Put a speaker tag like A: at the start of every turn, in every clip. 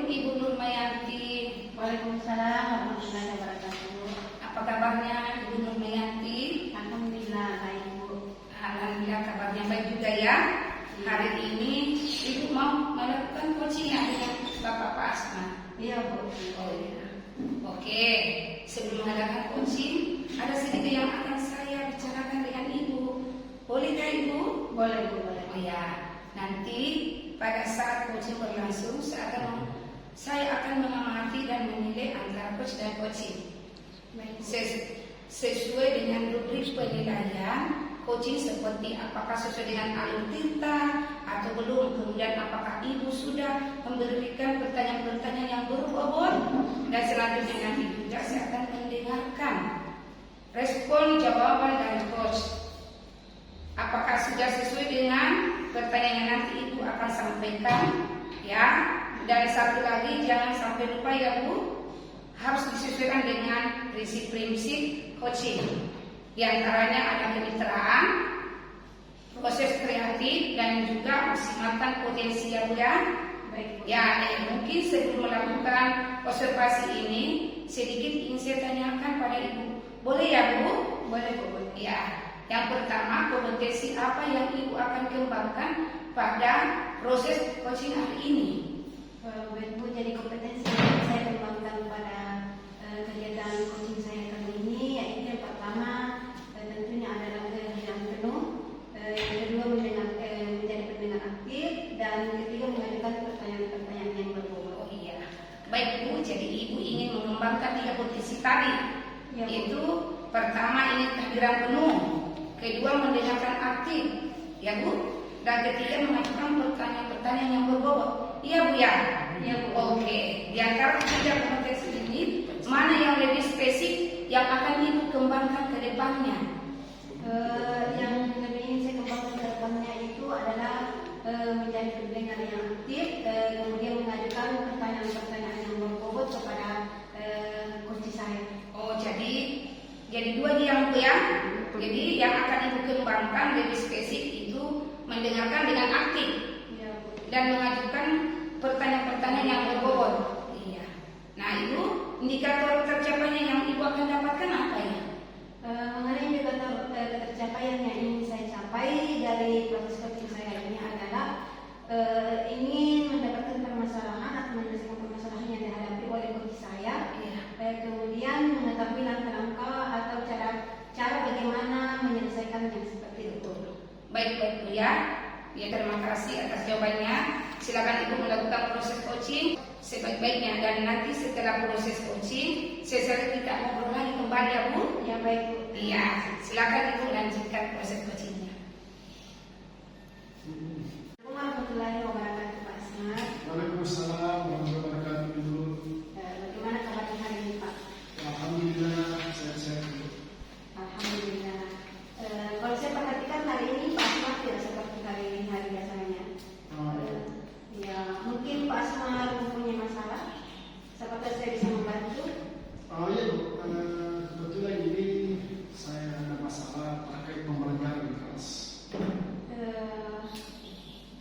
A: Assalamualaikum Ibu Nurmayanti.
B: Waalaikumsalam warahmatullahi wabarakatuh.
A: Apa kabarnya Ibu Nurmayanti?
B: Alhamdulillah baik Bu.
A: Alhamdulillah kabarnya baik juga ya. Hari ini Ibu mau melakukan coaching dengan Bapak Pak Asma.
B: Iya Bu.
A: Oh iya. Oke, sebelum mengadakan coaching, ada sedikit yang akan saya bicarakan dengan Ibu. Bolehkah Ibu?
B: Boleh Bu, boleh.
A: Oh ya, nanti pada saat coaching berlangsung, saya akan mengamati dan menilai antara coach dan coaching.
B: Baik.
A: Sesuai dengan rubrik penilaian, coaching seperti apakah sesuai dengan alur tinta atau belum, kemudian apakah Ibu sudah memberikan pertanyaan-pertanyaan yang berbobot, dan selanjutnya nanti juga saya akan mendengarkan respon jawaban dari coach. Apakah sudah sesuai dengan pertanyaan yang nanti Ibu akan sampaikan, ya? Dan satu lagi, jangan sampai lupa ya Bu, harus disesuaikan dengan prinsip-prinsip coaching. Di antaranya ada kemitraan, proses kreatif, dan juga maksimalkan potensi ya Bu ya.
B: Baik Bu.
A: Ya, mungkin sebelum melakukan observasi ini, sedikit ingin saya tanyakan pada Ibu. Boleh ya Bu?
B: Boleh Bu, boleh.
A: Ya. Yang pertama, kompetensi apa yang Ibu akan kembangkan pada proses coaching hari ini?
B: Baik Bu, jadi kompetensi yang saya kembangkan pada kegiatan coaching saya kali ini yaitu yang pertama tentunya adalah keahlian penuh, yang kedua menjadi pendengar aktif, dan ketiga mengajukan pertanyaan-pertanyaan yang berbobot.
A: Oh iya, baik Bu. Jadi Ibu ingin mengembangkan 3 potensi tadi,
B: Ya, Bu.
A: yaitu pertama ingin kehadiran penuh, kedua mendengarkan aktif, ya Bu, dan ketiga mengajukan pertanyaan-pertanyaan yang berbobot. Iya Bu ya.
B: Ya Bu.
A: Oke, di antara 3 kompetensi ini, mana yang lebih spesifik yang akan Ibu kembangkan ke depannya?
B: Yang lebih ingin saya kembangkan ke depannya itu adalah menjadi pendengar yang aktif, kemudian mengajukan pertanyaan-pertanyaan yang berbobot kepada coach saya.
A: Oh, jadi 2 yang Bu ya. Jadi yang akan Ibu kembangkan lebih spesifik itu mendengarkan dengan aktif
B: Ya, Bu.
A: dan mengajukan pertanyaan-pertanyaan yang berbobot. Iya. Nah, Ibu, indikator tercapainya yang Ibu akan dapatkan apa ya?
B: Mengenai indikator tercapaian yang ingin saya capai dari proses coaching saya ini adalah ingin mendapatkan permasalahan atau menyelesaikan permasalahan yang dihadapi oleh coach saya.
A: Iya.
B: Kemudian mengetahui langkah-langkah atau cara bagaimana menyelesaikannya seperti itu.
A: Baik Bu ya. Ya, terima kasih atas jawabannya. Silakan Ibu melakukan proses coaching sebaik-baiknya, dan nanti setelah proses coaching, setelah kita ngobrol lagi kembali ya Bu.
B: Ya, baik Bu.
A: Iya, silakan Ibu lanjutkan proses coachingnya.
B: Assalamualaikum warahmatullahi wabarakatuh Pak Asma.
C: Waalaikumsalam warahmatullahi wabarakatuh.
B: Bagaimana kabarnya hari ini Pak?
C: Alhamdulillah sehat-sehat.
B: Alhamdulillah. Kalau saya perhatikan hari ini Pak Asma tidak seperti hari biasanya. Ya, mungkin Pak Asma mempunyai masalah. Apakah saya bisa membantu?
C: Ya Bu, kebetulan ini saya ada masalah terkait pembelajaran di kelas.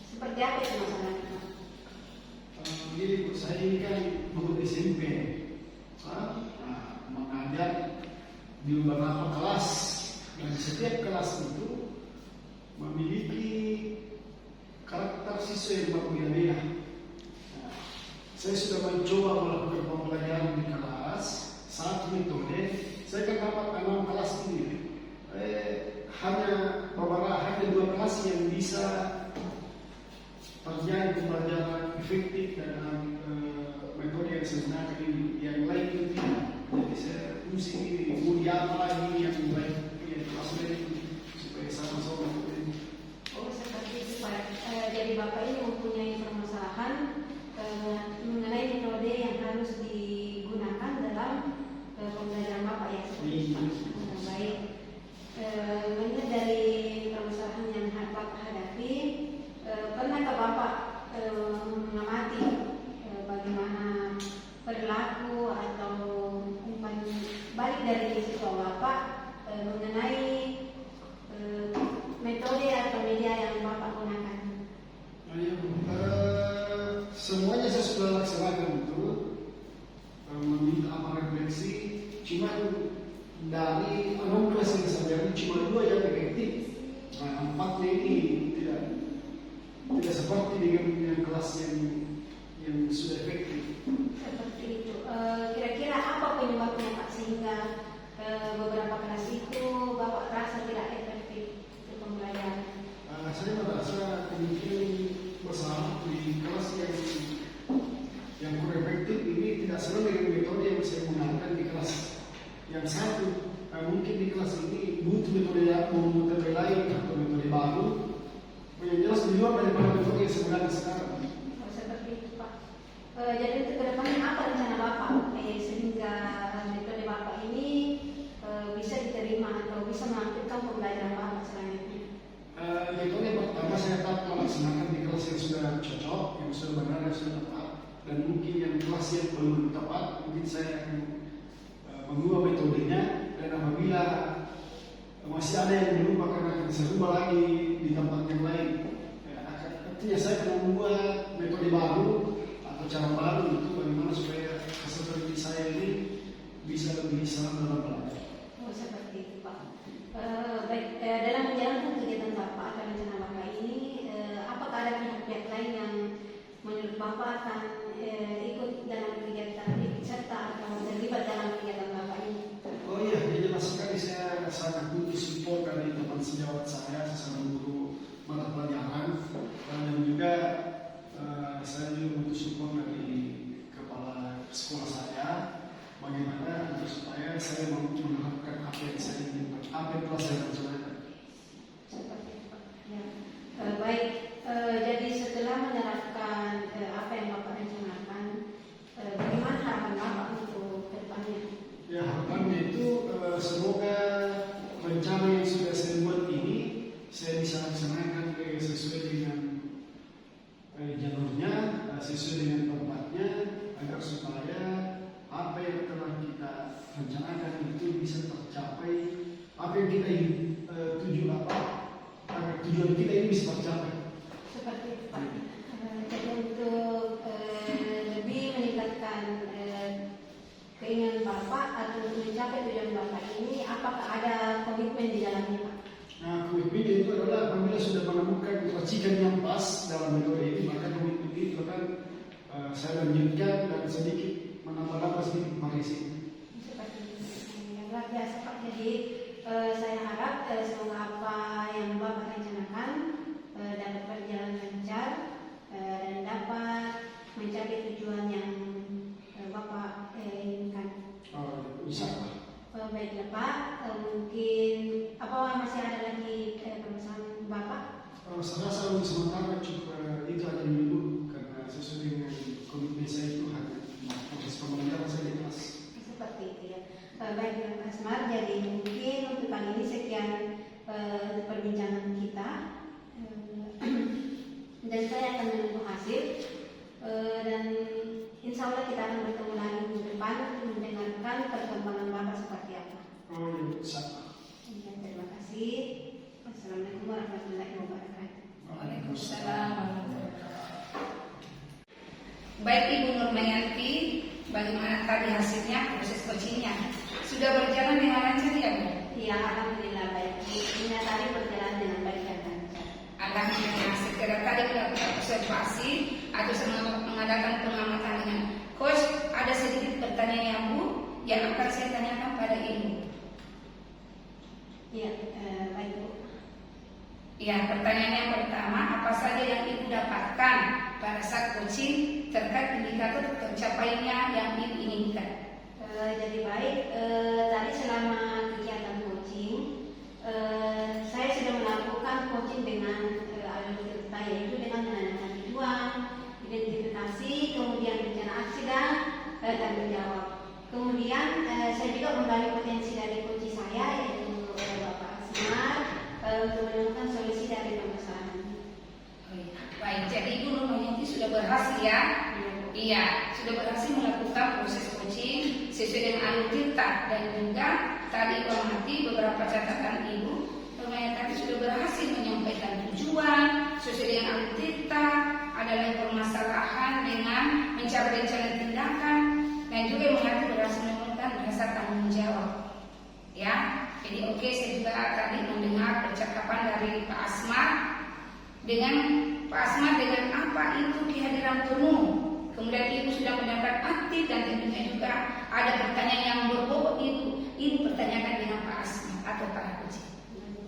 B: Seperti apa itu masalahnya Pak?
C: Gini Bu, saya ini kan guru SMP. Mengajar di beberapa kelas, dan setiap kelas itu memiliki karakter siswa yang berbeda-beda. Saya sudah mencoba melakukan pembelajaran di kelas, satu metode. Saya kan dapat 6 kelas ini. Hanya 2 kelas yang bisa terjadi pembelajaran efektif dengan metode yang sebenarnya ini. Yang lain itu tidak. Jadi saya mesti mau diapa lagi yang baik, yang kelas lain supaya sama-sama.
B: Oh, seperti itu Pak. Jadi Bapak ini mempunyai permasalahan mengenai metode yang harus digunakan dalam pembelajaran Bapak ya, seperti itu Pak. Baik. Melihat dari permasalahan yang Bapak hadapi, pernahkah Bapak mengamati bagaimana perilaku atau umpan balik dari siswa Bapak mengenai metode atau media yang Bapak gunakan?
C: Semuanya saya sudah sudah laksanakan betul, meminta apa refleksi, cuma dari 6 kelas yang saya jalani cuma 2 yang efektif. Nah, 4 ini tidak seperti dengan kelas yang sudah efektif.
B: Seperti itu. Kira-kira apa penyebabnya Pak sehingga beberapa kelas itu Bapak rasa tidak efektif untuk pembelajaran?
C: Saya merasa kemungkinan masalah di kelas yang kurang efektif ini tidak sama dengan metode yang saya gunakan di kelas yang satu. Mungkin di kelas ini butuh metode lain atau metode baru yang jelas di luar daripada metode yang sebenarnya sekarang.
B: Oh, seperti itu Pak. Jadi untuk kedepannya apa rencana Bapak sehingga metode Bapak ini bisa diterima atau bisa melanjutkan pembelajaran Bapak selanjutnya?
C: Metode pertama saya tetap melaksanakan di kelas yang sudah cocok, yang sudah benar, yang sudah tepat, dan mungkin yang kelas yang belum tepat, mungkin saya akan mengubah metodenya, dan apabila masih ada yang belum akan saya ubah lagi di tempat yang lain. Artinya saya akan membuat metode baru atau cara baru itu bagaimana supaya peserta saya ini bisa lebih selamat dalam belajar.
B: Oh, seperti itu Pak. Baik, dalam menjalankan kegiatan Bapak atau rencana Bapak ini, apakah ada pihak-pihak lain yang menurut Bapak akan ikut dalam kegiatan, ikut serta atau terlibat dalam kegiatan Bapak ini?
C: Oh iya, jelas sekali saya sangat butuh support dari teman sejawat saya sesama guru mata pelajaran, dan juga saya juga butuh support dari kepala sekolah saya, bagaimana supaya saya mampu menerapkan apa yang saya inginkan, apa yang telah saya rencanakan.
B: Seperti itu Pak. Ya. Baik, jadi setelah menerapkan apa yang Bapak rencanakan, bagaimana harapan Bapak untuk kedepannya?
C: Ya, harapannya itu semoga rencana yang sudah saya buat ini saya bisa laksanakan sesuai dengan jalurnya, sesuai dengan tempatnya, agar supaya apa yang telah kita rencanakan itu bisa tercapai, apa yang kita tuju agar tujuan kita ini bisa tercapai.
B: Seperti itu Pak. Jadi untuk lebih meningkatkan keinginan Bapak atau untuk mencapai tujuan Bapak ini, apakah ada komitmen di dalamnya Pak?
C: Nah, komitmen itu adalah apabila sudah menemukan racikan yang pas dalam metode ini, maka komitmen itu akan saya lanjutkan dan sedikit menambah sedikit variasi.
B: Seperti itu. Yang luar biasa Pak. Jadi saya harap semoga apa yang Bapak rencanakan dapat berjalan lancar dan dapat mencapai tujuan yang Bapak inginkan.
C: Insya Allah.
B: Baiklah Pak, mungkin apa masih ada lagi permasalahan Bapak?
C: Saya rasa untuk sementara cukup itu aja dulu, karena sesuai dengan komitmen saya itu hanya proses pembelajaran saya di kelas.
B: Seperti itu ya. Baiklah Pak Asmar, jadi mungkin untuk kali ini sekian perbincangan kita. Dan saya akan menunggu hasil, dan insya Allah kita akan bertemu lagi minggu depan untuk mendengarkan perkembangan Bapak seperti apa.
C: Oh iya, insya Allah.
B: Ya, terima kasih. Assalamualaikum warahmatullahi wabarakatuh.
A: Waalaikumsalam. Baik Ibu Nurmayanti, bagaimana tadi hasilnya, proses coachingnya? Sudah berjalan dengan lancar ya Bu?
B: Ya, alhamdulillah baik. Ini tadi berjalan dengan baik dan lancar.
A: Alhamdulillah, sekedar tadi melakukan observasi atau mengadakan pengamatan dengan coach. Ada sedikit pertanyaan yang Bu yang akan saya tanyakan pada Ibu.
B: Ya, baik Bu.
A: Ya, pertanyaan yang pertama, apa saja yang Ibu dapatkan pada saat coaching terkait indikator tercapainya yang Ibu inginkan?
B: Jadi baik, tadi selama kegiatan coaching, saya sudah melakukan coaching dengan alur cerita, yaitu dengan menanyakan tujuan, identifikasi, kemudian rencana aksi dan tanggung jawab. Kemudian saya juga menggali potensi dari coach saya, yaitu Bapak Asmar, untuk menemukan solusi dari permasalahan.
A: Baik, jadi Ibu Nurmayanti sudah berhasil ya? Iya, sudah berhasil melakukan proses coaching sesuai dengan alur cerita, dan juga tadi mengamati beberapa catatan Ibu Nurmayanti sudah berhasil menyampaikan tujuan sesuai dengan alur cerita, adalah permasalahan dengan bicara rencana tindakan, dan juga yang mengatur berhasil menemukan rasa tanggung jawab. Ya, jadi oke, saya juga tadi mendengar percakapan dari Pak Asmar dengan apa itu kehadiran penuh. Kemudian ibu sudah mendapat aktif dan tentunya juga ada pertanyaan yang berbobot itu. Ibu pertanyakan dengan Pak Asmar atau Pak Haji.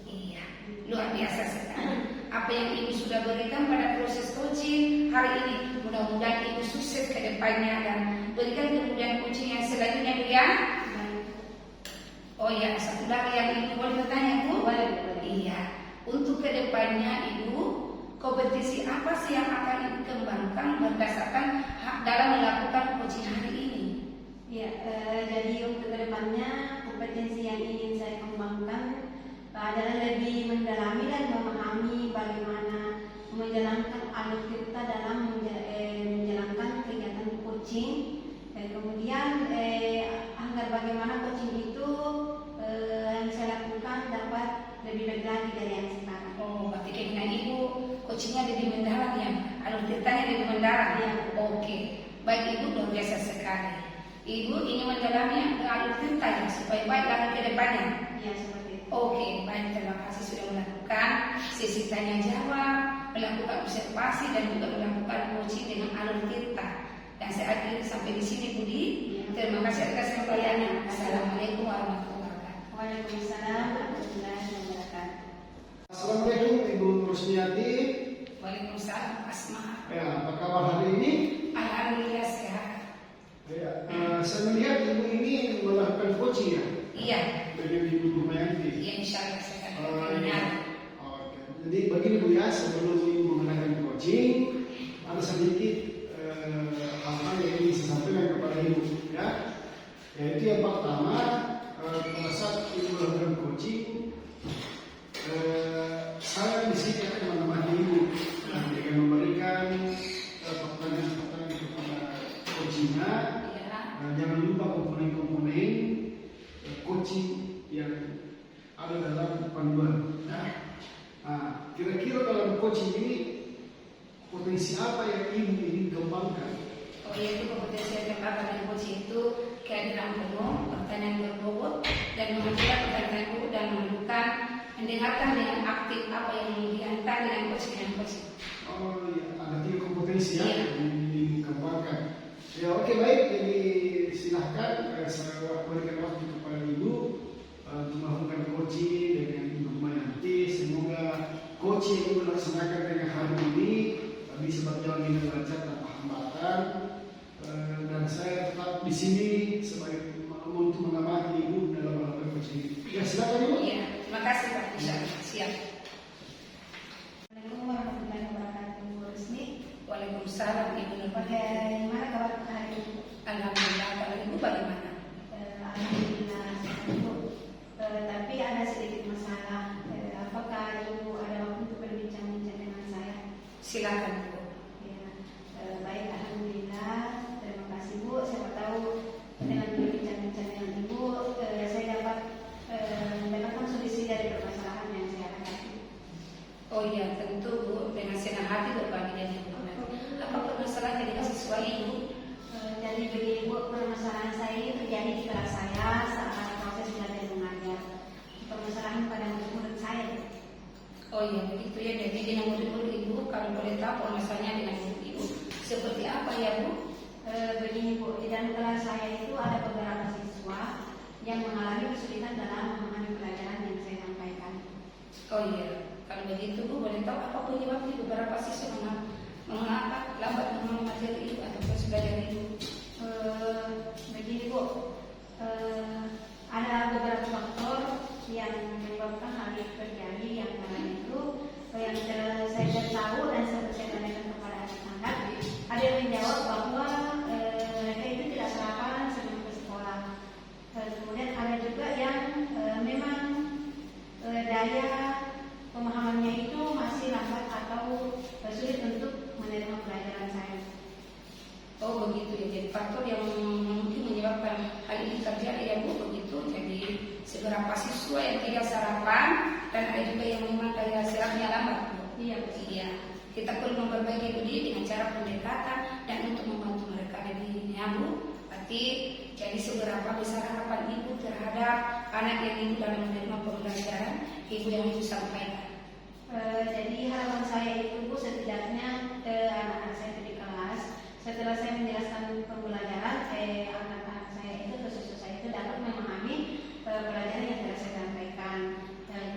A: Iya, luar biasa sekali. Apa yang ibu sudah berikan pada proses coaching hari ini, mudah-mudahan ibu sukses ke depannya dan berikan kemudian coaching yang selanjutnya, Bu ya. Oh ya, satu lagi yang ibu boleh bertanya, Bu?
B: Boleh.
A: Iya, untuk kedepannya ibu, kompetisi apa sih yang akan ibu kembangkan berdasarkan dalam melakukan coaching hari ini?
B: Ya, jadi untuk kedepannya kompetensi yang ingin saya kembangkan adalah lebih mendalami dan memahami bagaimana menjalankan alur kita dalam menjalankan kegiatan coaching. Kemudian agar bagaimana coaching itu yang saya lakukan dapat lebih baik lagi dari yang sekarang.
A: Oh, berarti keinginan ibu coachingnya lebih mendalam ya, alur ceritanya lebih mendalam ya. Oke, baik ibu, luar biasa sekali. Ibu ingin mendalami alur cerita ya, supaya baik lagi ke depannya.
B: Ya, seperti itu.
A: Oke, baik, terima kasih sudah melakukan sesi tanya jawab, melakukan observasi dan juga melakukan coaching dengan alur cerita. Dan saya akhiri sampai di sini, Budi. Terima kasih atas perhatiannya. Assalamualaikum warahmatullahi wabarakatuh.
B: Waalaikumsalam warahmatullahi wabarakatuh.
C: Assalamualaikum Ibu Rusmiati.
A: Waalaikumsalam, Asma.
C: Ya, apa kabar hari ini?
A: Alhamdulillah sehat.
C: Ya, saya melihat Ibu ini melakukan coaching ya
A: Iya,
C: dengan Ibu Rumayanti.
A: iya, insya Allah saya akan
C: Iya.
A: berkenan.
C: Oke. Jadi begini Bu ya, sebelum Ibu mengadakan coaching, ada sedikit hal-hal yang ingin saya sampaikan kepada Ibu ya. Yaitu yang pertama, pada saat Ibu melakukan coaching, saya di sini akan menemani Ibu dengan memberikan pertanyaan-pertanyaan kepada coachingnya.
A: Iya.
C: Jangan lupa komponen-komponen coaching yang ada dalam panduan. Ya. Nah, kira-kira dalam coaching ini potensi apa yang Ibu ingin kembangkan?
A: Oh iya, itu kompetensi yang terkait dengan coaching itu kehadiran penuh, pertanyaan berbobot, dan mengajukan pertanyaan berbobot dan mendengarkan dengan aktif apa yang diantar dengan coaching.
C: Oh iya, ada 3 kompetensi ya
A: Iya.
C: yang ingin dikembangkan. Ya oke, baik, jadi silahkan saya berikan waktu kepada Ibu untuk melakukan coaching dengan Ibu Rumayanti. Semoga coaching yang Ibu laksanakan dengan hari ini bisa berjalan dengan lancar tanpa hambatan. Dan saya tetap di sini sebagai untuk mengamati Ibu dalam melakukan coaching. Ya silakan Ibu.
A: Iya, terima kasih Pak. Insya Allah siap.
B: Assalamualaikum warahmatullahi wabarakatuh, Bu Rusmi.
A: Waalaikumsalam Ibu Nur.
B: Bagaimana kabar hari ini?
A: Alhamdulillah, kalau Ibu bagaimana?
B: Alhamdulillah sehat, Bu. Tapi ada sedikit masalah. Apakah Ibu ada waktu untuk berbincang-bincang dengan saya?
A: Silakan Bu.
B: Ya, baik, alhamdulillah. Terima kasih Bu. Siapa tahu dengan berbincang-bincang dengan Ibu, saya dapat mendapatkan solusi dari permasalahan yang saya hadapi.
A: Oh iya, tentu Bu, dengan senang hati berbagi dengan Ibu. Apa permasalahan yang dikasih sesuai Ibu?
B: Jadi begini Bu, permasalahan saya ini terjadi di kelas saya saat proses belajar mengajar. Permasalahan pada murid-murid saya.
A: Oh iya, begitu ya. Jadi dengan murid-murid Ibu, kalau boleh tahu permasalahannya dengan murid Ibu seperti apa ya Bu?
B: Begini Bu, di dalam kelas saya itu ada beberapa siswa yang mengalami kesulitan dalam memahami pelajaran yang saya sampaikan.
A: Oh iya, kalau begitu Bu, boleh tahu apa penyebabnya beberapa siswa mengapa lambat memahami materi Ibu atau proses belajar Ibu?
B: Begini Bu, ada beberapa faktor yang menyebabkan hal itu terjadi. Yang pertama itu yang saya tahu dan saya tanyakan kepada anak-anak, ada yang menjawab bahwa mereka itu tidak sarapan sebelum ke sekolah. Kemudian ada juga yang memang daya pemahamannya itu masih lambat atau sulit untuk menerima pelajaran saya.
A: Oh begitu ya, jadi faktor yang mungkin menyebabkan hal ini terjadi ya Bu, begitu. Jadi beberapa siswa yang tidak sarapan dan ada juga yang memang daya serapnya lambat Bu.
B: Iya,
A: Iya. Kita perlu memperbaiki Bu dengan cara pendekatan dan untuk membantu mereka Berarti jadi seberapa besar harapan ibu terhadap anak yang ibu dalam menerima pembelajaran ibu yang ibu sampaikan?
B: Jadi harapan saya itu Bu, setidaknya anak-anak saya di kelas setelah saya menjelaskan pembelajaran, anak-anak saya itu atau siswa saya itu dapat memahami pelajaran yang telah saya sampaikan,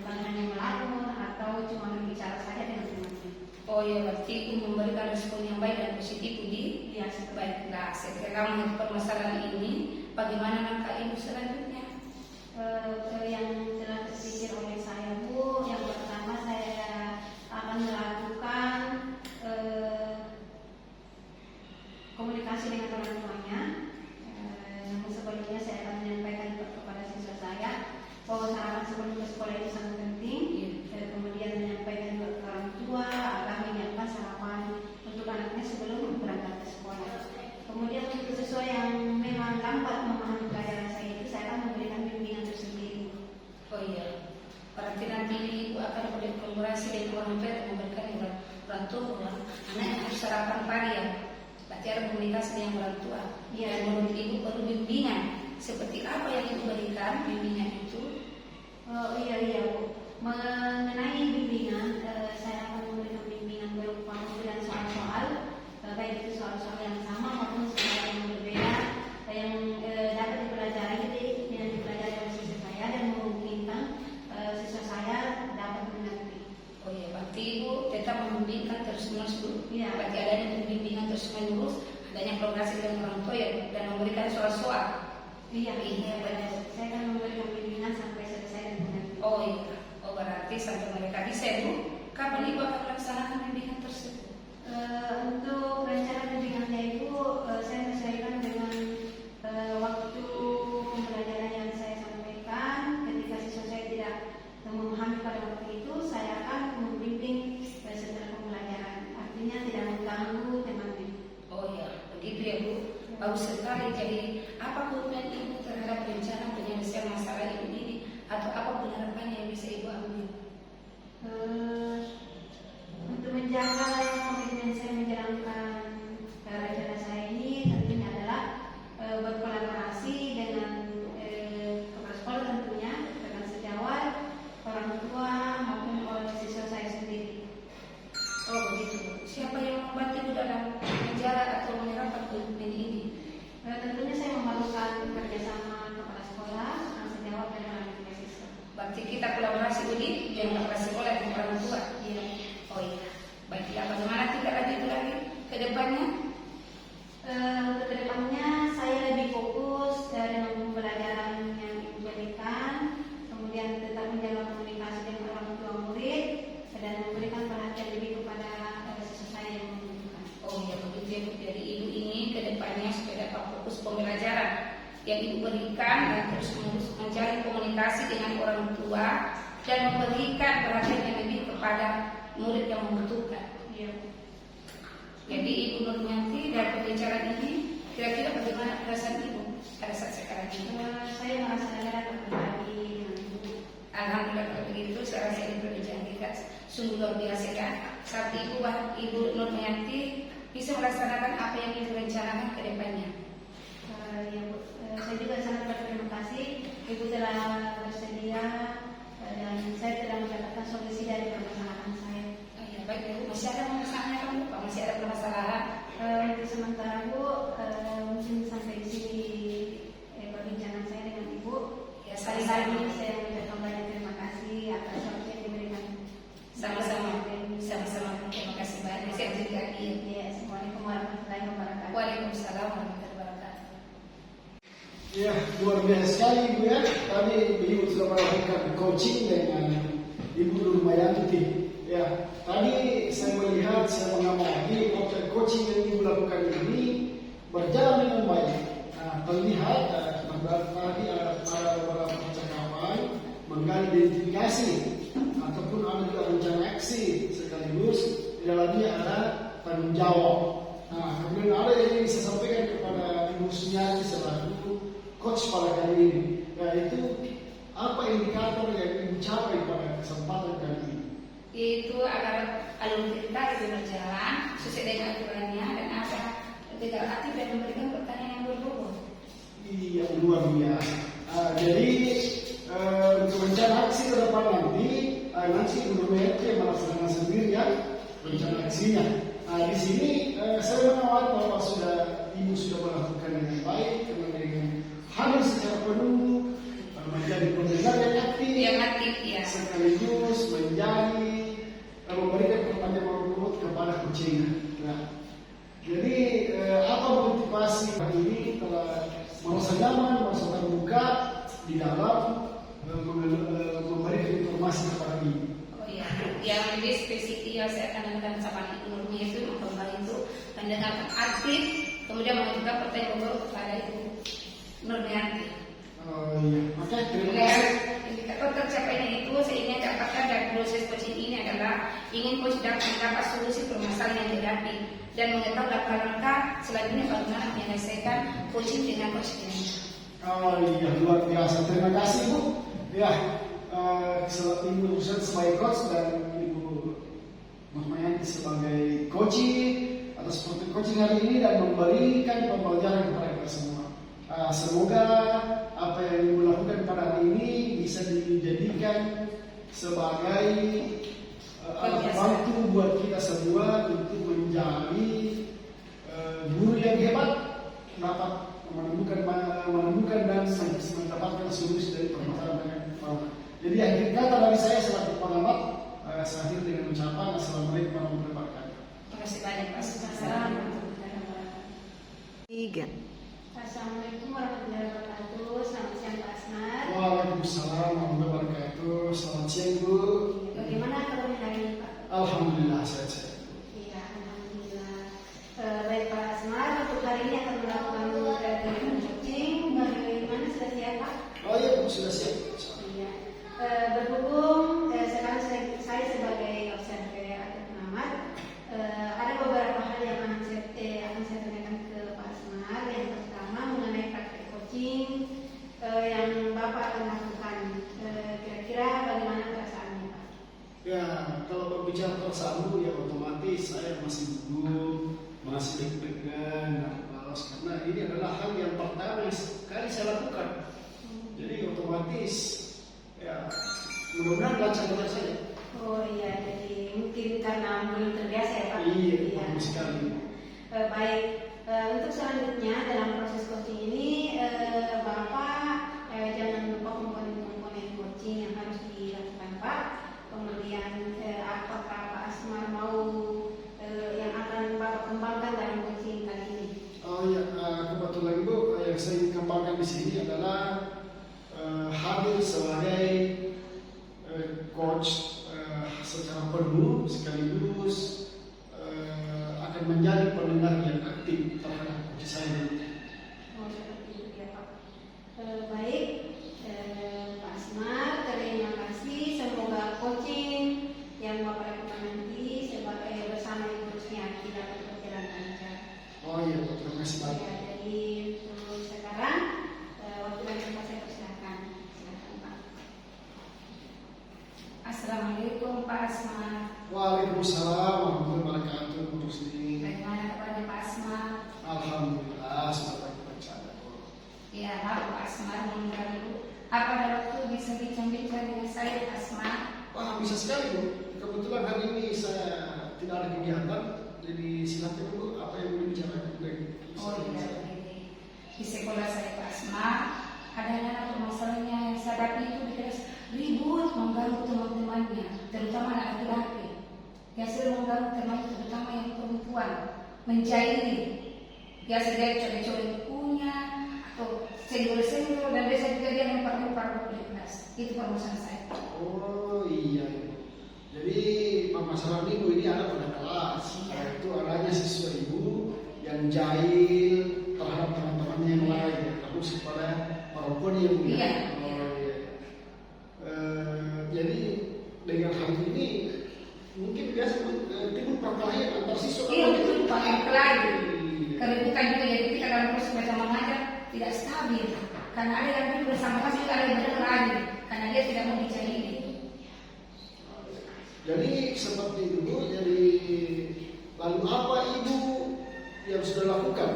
B: bukan hanya melamun atau cuma berbicara saja dengan teman-teman.
A: Oh ya, berarti ibu memberikan respon yang baik dan positif di.
B: Ya,
A: Baiklah, setelah melihat permasalahan ini, bagaimana langkah ibu selanjutnya?
B: Yang telah terpikir oleh saya Bu, yang pertama saya akan melakukan komunikasi dengan orang tuanya. Namun sebelumnya saya akan menyampaikan kepada siswa saya bahwa sarapan sebelum ke sekolah itu sangat penting. Kemudian menyampaikan juga ke orang tua agar menyiapkan sarapan untuk anaknya sebelum berangkat ke sekolah. Kemudian untuk siswa yang memang lambat memahami pelajaran saya itu, saya akan memberikan bimbingan tersendiri.
A: Oh iya, berarti nanti ibu akan berkolaborasi dengan orang tua dan memberikan orang tua bahwa anak yang harus sarapan pagi ya. Berarti ada komunikasi dengan orang tua.
B: Iya.
A: Dan menurut ibu perlu bimbingan. Seperti apa yang ibu berikan bimbingan itu?
B: Oh iya Bu. Mengenai bimbingan, saya akan memberikan bimbingan berupa pemberian soal-soal, baik itu soal-soal yang sama maupun soal yang berbeda, yang dapat dipelajari oleh siswa saya dan memungkinkan siswa saya dapat mengerti.
A: Oh iya, berarti ibu tetap membimbingkan terus-menerus Bu.
B: Iya.
A: Berarti adanya bimbingan terus-menerus, adanya kolaborasi dengan orang tua ya, dan memberikan soal-soal.
B: Iya benar. Saya akan memberikan bimbingan sampai selesai dan mengerti.
A: Oh iya, oh berarti sampai mereka bisa Bu. Kapan ibu akan melaksanakan bimbingan tersebut?
B: Untuk rencana bimbingan saya itu saya sesuaikan dengan waktu pembelajaran yang saya sampaikan. Ketika siswa saya tidak memahami pada waktu itu, saya akan membimbing setelah pembelajaran. Artinya tidak mengganggu temannya.
A: Oh iya, begitu ya Bu. Bagus sekali. Jadi apa komitmen ibu terhadap rencana penyelesaian masalah ibu ini, atau apa penerapannya yang bisa ibu ambil?
B: Untuk menjaga komitmen saya menjalankan rencana saya ini tentunya adalah berkolaborasi dengan kepala sekolah tentunya, dengan sejawat, orang tua maupun oleh siswa saya sendiri.
A: Oh begitu. Siapa yang membantu ibu dalam menjaga atau menerapkan komitmen ini?
B: Tentunya saya memerlukan kerjasama kepala sekolah, sejawat dan orang tua siswa.
A: Berarti kita kolaborasi ini dengan kepala sekolah dan orang tua.
B: Iya.
A: Oh iya. Baiklah, bagaimana kita lagi ke depannya?
B: Untuk kedepannya saya lebih fokus dengan pembelajaran yang ibu berikan, kemudian tetap menjaga komunikasi dengan orang tua murid dan memberikan perhatian lebih kepada siswa saya yang membutuhkan.
A: Oh iya, begitu ya Bu. Jadi ibu ini ke depannya supaya dapat fokus pembelajaran yang ibu berikan dan terus menerus menjalin komunikasi dengan orang tua dan memberikan perhatian yang lebih kepada murid yang membutuhkan.
B: Iya.
A: Jadi Ibu Nurmianti dari pembicaraan ini kira-kira bagaimana perasaan Ibu pada saat sekarang ini?
B: Saya merasa lega dan berbagi dengan ibu.
A: Alhamdulillah kalau begitu, saya rasa Ibu berjanjikan sungguh luar biasa kan. Saat Ibu Nurmianti bisa melaksanakan apa yang Ibu rencanakan ke depannya.
B: Ya, Bu. Saya juga sangat berterima kasih ibu telah bersedia dan saya telah mendapatkan solusi dari permasalahan saya.
A: Oh iya, baik Ibu. Masih ada masalahnya kan Bu? Pak? Masih ada permasalahan?
B: Untuk sementara Bu, mungkin sampai di sini perbincangan saya dengan Ibu.
A: Ya,
B: Sekali
A: sama-sama.
B: lagi saya mengucapkan banyak terima kasih atas waktu yang diberikan.
A: Sama-sama. Sama-sama. Terima kasih banyak. Saya juga iya.
B: Ya, Assalamualaikum warahmatullahi wabarakatuh.
A: Waalaikumsalam warahmatullahi wabarakatuh.
C: Ya, luar biasa sekali Ibu ya. Tadi Ibu sudah melakukan coaching dengan Ibu Nurmianti. Ya, tadi saya melihat, saya mengamati coaching yang Ibu lakukan ini berjalan dengan baik. Nah, terlihat tadi ada beberapa percakapan mengenai identifikasi ataupun ada juga rencana aksi sekaligus di dalamnya ada tanggung jawab. Nah, kemudian ada yang ingin saya sampaikan kepada Ibu Sunyati selaku coach pada kali ini, yaitu apa indikator yang Ibu capai pada kesempatan kali ini?
A: Yaitu agar alur cerita itu berjalan sesuai dengan aturannya dan ada tidak aktif dan memberikan pertanyaan yang berbobot.
C: Iya, luar biasa. Jadi untuk rencana aksi ke depan nanti Guru BRT melaksanakan sendiri ya rencana aksinya. Di sini saya mengawal bahwa Ibu sudah melakukan dengan baik, karena dengan hadir secara penuh, menjadi pendengar yang aktif,
A: ya.
C: sekaligus menjadi memberikan pertanyaan urut kepada kucingnya. Nah, jadi apa motivasi hari ini telah merasa nyaman, merasa terbuka di dalam memberikan informasi kepada ibu.
A: Oh iya, yang lebih spesifik yang saya akan lakukan sama Ibu Nurmi itu membantu mendengarkan aktif, kemudian mengajukan pertanyaan baru kepada Ibu Nurmianti.
C: Oh iya, oke, terima kasih.
A: Indikator tercapainya itu saya ingin dapatkan dari proses coaching ini adalah ingin coach dapat solusi permasalahan yang dihadapi dan mengetahui langkah-langkah selanjutnya bagaimana menyelesaikan coaching dengan coach ini.
C: Oh iya, luar biasa. Terima kasih Bu. Ya, Ibu Susan sebagai coach dan Ibu Nurmianti sebagai coaching atas program coaching hari ini dan memberikan pembelajaran kepada kita semua. Semoga apa yang Ibu lakukan pada hari ini bisa dijadikan sebagai alat bantu buat kita semua untuk menjadi guru yang hebat, dapat menemukan dan mendapatkan solusi dari permasalahan. Jadi akhir kata dari saya selaku pengamat, saya akhir dengan ucapan Assalamualaikum warahmatullahi wabarakatuh.
A: Terima kasih banyak Pak.
B: Assalamualaikum warahmatullahi wabarakatuh. Selamat siang Pak Asmar.
C: Waalaikumsalam warahmatullahi wabarakatuh. Selamat siang Bu.
B: Bagaimana kabar hari ini Pak?
C: Alhamdulillah sehat.
B: Iya, alhamdulillah. Baik Pak Asmar, untuk hari ini akan melakukan kegiatan coaching. Bagaimana sudah siap Pak?
C: Oh iya Bu, sudah siap.
B: Iya. Berhubung sekarang saya sebagai observer atau pengamat, ada beberapa hal yang akan saya tanyakan ke Pak Asmar. Yang pertama mengenai praktek coaching yang Bapak akan lakukan. Kira-kira bagaimana perasaannya Pak?
C: Ya, kalau berbicara perasaan Bu, ya otomatis saya masih gugup, masih deg-degan, malas karena ini adalah hal yang pertama sekali saya lakukan. Jadi otomatis ya mudah-mudahan lancar saja.
B: Oh iya, jadi mungkin karena belum terbiasa ya Pak?
C: Iya, bagus sekali.
B: Baik, untuk selanjutnya dalam proses coaching ini Bapak jangan lupa komponen-komponen coaching yang harus dilakukan Pak. Kemudian apakah Pak Asmar mau yang akan Bapak kembangkan dalam coaching kali ini?
C: Oh ya, kebetulan Bu, yang saya ingin kembangkan di sini adalah hadir sebagai coach secara penuh sekaligus akan menjadi pendengar yang aktif terhadap coach saya.
B: Oh seperti itu ya Pak. Baik, Pak Asmar, terima kasih. Semoga coaching yang Bapak lakukan nanti sebagai bersama Ibu Nurmianti dapat berjalan lancar.
C: Oh iya, terima kasih banyak.
B: Ya, jadi untuk sekarang waktu dan tempat saya persilakan. Silakan Pak.
A: Assalamualaikum Pak Asmar.
C: Waalaikumsalam warahmatullahi wabarakatuh. Untuk sini.
A: Bagaimana kabarnya Pak Asmar?
C: Alhamdulillah, semoga bercanda.
A: Ya, Pak Asmar mengganggu. Apa ada waktu bisa bincang-bincang dengan saya Pak Asmar?
C: Wah, bisa sekali Bu. Kebetulan hari ini saya tidak ada kegiatan, jadi silakan Bu, apa yang mau dibicarakan dengan
A: Oh iya, di sekolah saya Pak Asmar ada anak permasalahannya yang saya hadapi itu terus ribut mengganggu teman-temannya, terutama anak laki-laki. Yang sering mengganggu teman terutama yang perempuan, mencairi. Biasa dia coret-coret bukunya atau senggol-senggol dan biasa juga dia lempar-lempar di kelas. Itu permasalahan saya.
C: Oh iya. Jadi permasalahan Ibu ini ada pada kelas. Itu adanya siswa Ibu yang jahil terhadap teman-temannya yang lain, terus kepada perempuan yang punya.
A: Iya.
C: Jadi dengan hal ini mungkin biasa timbul perkelahian antar siswa.
A: Iya betul Pak, yang kelahi. Keributan juga jadi ketika dalam proses belajar mengajar tidak stabil. Karena ada yang dulu bersama kasih ada yang berkelahi karena dia tidak mau dicari.
C: Jadi seperti itu Bu. Jadi lalu apa Ibu yang sudah lakukan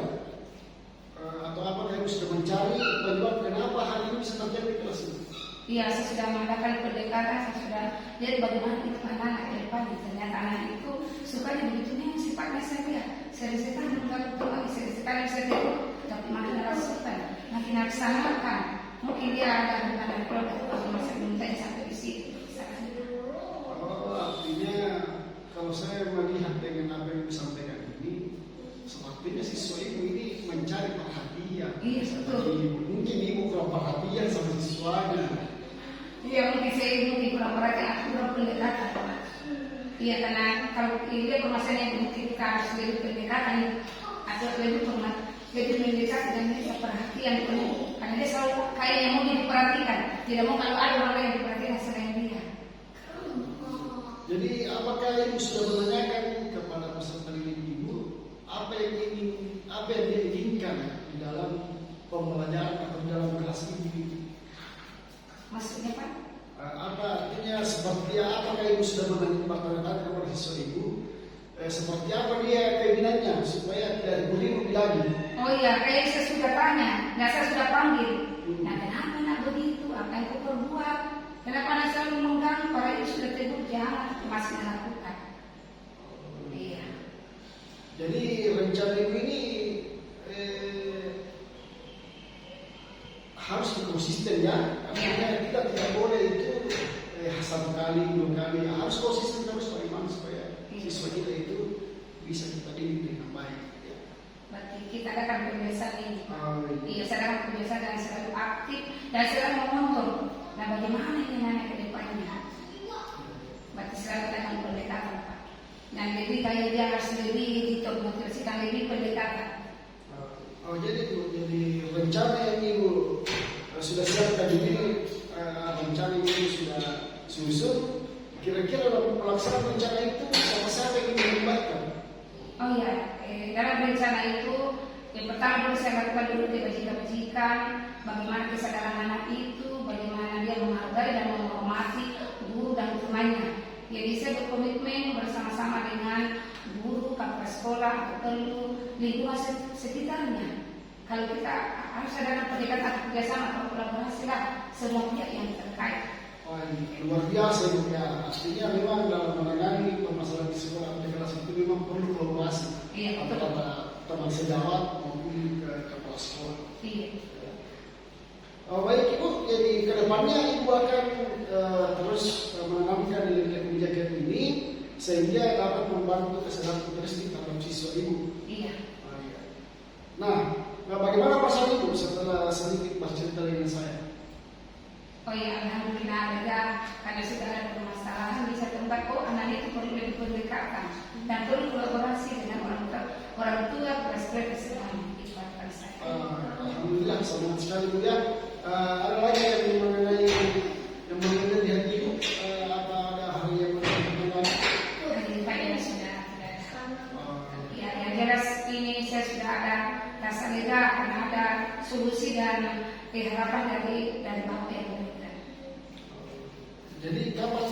C: atau apa yang sudah mencari terlibat kenapa hal ini bisa terjadi di kelas ini.
A: Iya, saya sudah mengadakan pendekatan, saya sudah lihat bagaimana itu anak-anak ke depan. Ternyata anak itu sukanya begitu nih, sifatnya saya sekali mengganggu tulang, sekali saya tengok, tapi makin rasukan, makin laksanakan. Mungkin dia ada hubungan keluarga itu kalau masa minta sampai di situ.
C: Oh, artinya kalau saya melihat dengan apa yang disampaikan ini, sepertinya siswa ibu ini mencari perhatian.
A: Iya, betul.
C: Mungkin ibu kurang perhatian sama siswanya.
A: Iya, mungkin saya mungkin kurang perhatian, aku kurang pendekatan. Iya, karena kalau dia permasalahan yang mungkin kita harus lebih pendekatan atau lebih mendekat dan bisa perhatian penuh. Karena dia selalu kayak yang mau diperhatikan, tidak mau kalau ada orang yang diperhatikan selain dia.
C: Jadi apakah ibu sudah menanyakan kepada peserta didik ibu apa yang dia inginkan di dalam pembelajaran atau dalam kelas ini?
A: Maksudnya Pak?
C: Apa artinya seperti apakah ibu sudah menanyakan kepada siswa ibu seperti apa dia keinginannya supaya tidak diberi lebih lagi?
A: Oh iya, kayak saya sudah tanya, nah saya sudah panggil. Nah kenapa nak begitu? Apa yang kau perbuat? Kenapa nak selalu mengganggu? Para ibu sudah tegur jangan masih melakukan. Iya.
C: Jadi rencana ibu ini harus konsisten ya. Artinya kita tidak boleh itu satu kali, dua kali. Harus konsisten terus bagaimana supaya siswa kita itu bisa kita didik dengan baik. Ya.
A: Berarti kita adakan kebiasaan ini.
C: Iya.
A: Saya adakan kebiasaan dan selalu aktif dan selalu mengontrol. Nah bagaimana ini anak ke depannya? Berarti selalu adakan pendekatan Pak. Dan lebih kayak dia harus lebih dimotivasikan lebih pendekatan.
C: Oh jadi rencana yang ibu sudah siapkan ini, rencana ini sudah susun. Kira-kira dalam pelaksanaan rencana itu sama siapa yang dilibatkan?
A: Oh iya, dalam rencana itu yang pertama dulu saya lakukan dulu kebajikan, bagaimana kesadaran anak itu, bagaimana dia menghargai dan menghormati guru dan temannya. Jadi saya berkomitmen bersama-sama dengan guru, kepala sekolah, atau lingkungan sekitarnya. Kalau kita harus ada pendekatan kerjasama atau kolaborasi lah semua pihak yang terkait.
C: Oh, luar biasa ya. Artinya memang dalam menangani permasalahan di sekolah di kelas itu memang perlu kolaborasi.
A: Iya,
C: antara teman sejawat maupun ke kepala sekolah.
A: Iya.
C: Baik Ibu, jadi kedepannya Ibu akan terus menanamkan nilai kebijakan ini sehingga dapat membantu kesehatan turistik terhadap siswa Ibu.
A: Iya.
C: Nah, bagaimana perasaan Ibu setelah sedikit bercerita dengan saya?
A: Oh iya, alhamdulillah lega karena sudah ada permasalahan bisa tempat anak itu perlu lebih pendekatan dan perlu kolaborasi dengan orang tua sekolah kesehatan dibuatkan saya.
C: Alhamdulillah senang sekali Bu ya. Ada lagi yang mengenai di hati Ibu? Apa ada hal yang mengenai?
A: Dari kalian sudah ada. Ya, yang jelas ini saya sudah ada rasa lega karena ada solusi dan harapan dari Bapak yang memberikan.
C: Jadi kapan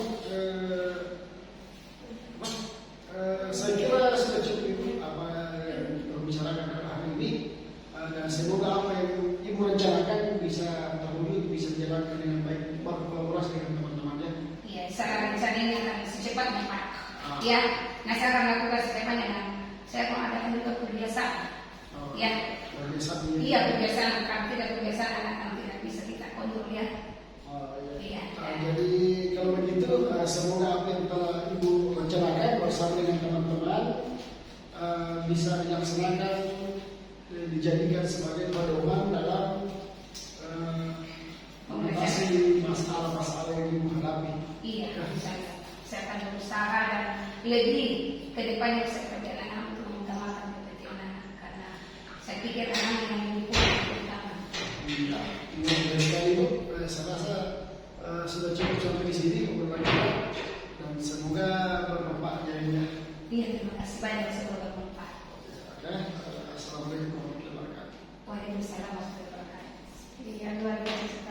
C: saya kira sudah cukup Ibu apa yang berbicarakan hari ini dan semoga apa yang Ibu rencanakan bisa terwujud, bisa dijalankan dengan baik, berkolaborasi dengan teman-temannya.
A: Iya, saya rencana ini akan secepatnya Pak. Ya, nah saya akan lakukan secepatnya dan saya mau adakan juga kebiasaan. Ya.
C: Kebiasaan.
A: Iya, kebiasaan kalau tidak kebiasaan anak tidak bisa kita kontrol ya. Iya.
C: Jadi kalau begitu semoga apa yang telah Ibu rencanakan bersama dengan teman-teman bisa dilaksanakan, dijadikan sebagai pedoman dalam mengatasi masalah-masalah yang Ibu hadapi.
A: Iya, saya akan berusaha dan lebih ke depannya bisa kerja anak untuk mengutamakan kepentingan anak karena saya pikir anak yang lebih utama.
C: Iya, terima kasih Ibu. Saya rasa sudah cukup sampai di sini obrolannya dan semoga bermanfaat ya.
A: Iya, terima kasih banyak semoga bermanfaat.
C: Oke, assalamualaikum warahmatullahi wabarakatuh.
A: Waalaikumsalam warahmatullahi wabarakatuh.
B: Iya, luar biasa.